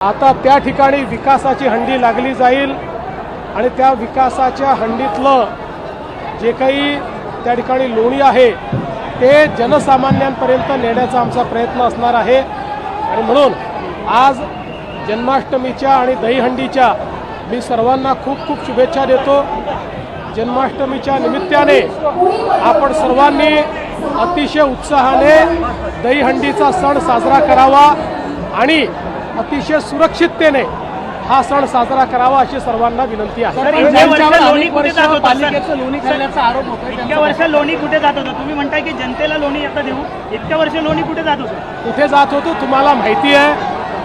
आता त्या ठिकाणी विकासाची हंडी लागली जाईल आणि त्या विकासाच्या हंडीतलं जे काही त्या ठिकाणी लोणी आहे ते जनसामान्यांपर्यंत नेण्याचा आमचा प्रयत्न असणार आहे। आणि म्हणून आज जन्माष्टमीच्या आणि दहीहंडीच्या मी सर्वांना खूप खूप शुभेच्छा देतो। जन्माष्टमीच्या निमित्ताने आपण सर्वांनी अतिशय उत्साहाने दहीहंडीचा सण साजरा करावा आणि अतिशय सुरक्षिततेने हा सण साजरा करावा अशी सर्वांना विनंती आहे। पालिकेचं लोणी खाल्ल्याचा आरोप होता। इतक्या वर्ष लोणी कुठे जात होतं? तुम्ही म्हणताय की जनतेला लोणी आता देऊ, इतक्या वर्ष लोणी कुठे जात होतं? कुठे जात होतं तुम्हाला माहिती आहे,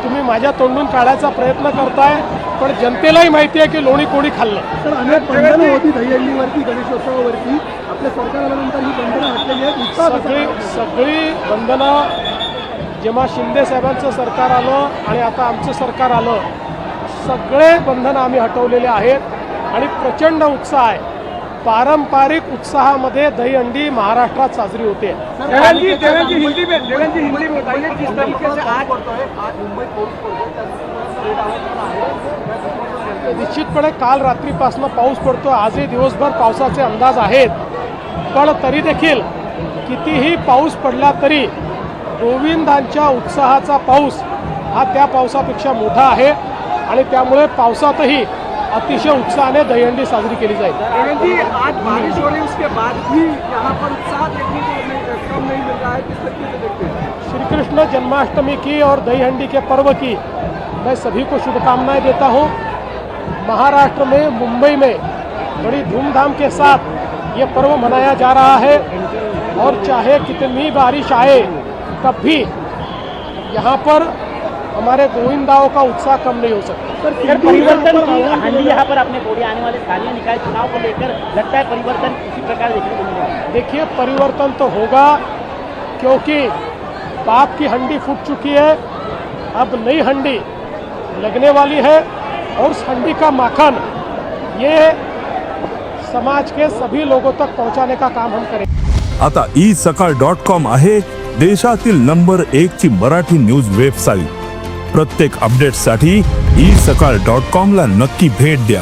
तुम्ही माझ्या तोंडून काढायचा प्रयत्न करताय, पण जनतेलाही माहिती आहे की लोणी कोणी खाल्लं। सर, अनेक बंधनं होती दहीहंडीवरती, गणेशोत्सवावरती, आपल्या सरकार आल्यानंतर ही बंधनं हटलेली आहेत। सगळी बंधनं जेव्हा शिंदे साहेबांचं सरकार आलं आणि आता आमचं सरकार आलं, सगळे बंधनं आम्ही हटवलेले आहेत आणि प्रचंड उत्साह आहे। पारंपरिक उत्साहामध्ये दहीहंडी महाराष्ट्रात साजरी होते। निश्चितपणे काल रात्रीपासून पाऊस पडतो, आजही दिवसभर पावसाचे अंदाज आहेत, पण तरी देखील कितीही पाऊस पडला तरी गोविंदांच्या उत्साहाचा पाऊस हा त्या पावसापेक्षा मोठा आहे आणि त्यामुळे पावसातही अतिशय उत्साहाने दहीहंडी साजरी केली जाईल। आज बारिश हो रही है, उसके बाद भी यहाँ पर उत्साह देखने को कम नहीं मिल रहा है, किस तरीके से देखते हैं? श्री कृष्ण जन्माष्टमी की और दहीहंडी के पर्व की मैं सभी को शुभकामनाएं देता हूं। महाराष्ट्र में, मुंबई में बड़ी धूमधाम के साथ ये पर्व मनाया जा रहा है और चाहे कितनी बारिश आए तब भी यहाँ पर हमारे गोविंदाओं का उत्साह कम नहीं हो सकता। सर, परिवर्तन की हंडी यहाँ पर अपने बोली आने वाले स्थानीय निकाय चुनाव को लेकर लगता है परिवर्तन इसी प्रकार देखने को मिलेगा। देखिए, परिवर्तन तो होगा क्योंकि पाप की हंडी फूट चुकी है, अब नई हंडी लगने वाली है और उस हंडी का माखन ये समाज के सभी लोगों तक पहुंचाने का काम हम करेंगे। आता isakal.com आहे देशातील नंबर 1 ची मराठी न्यूज वेबसाईट। प्रत्येक अपडेटसाठी isakal.com ला नक्की भेट द्या।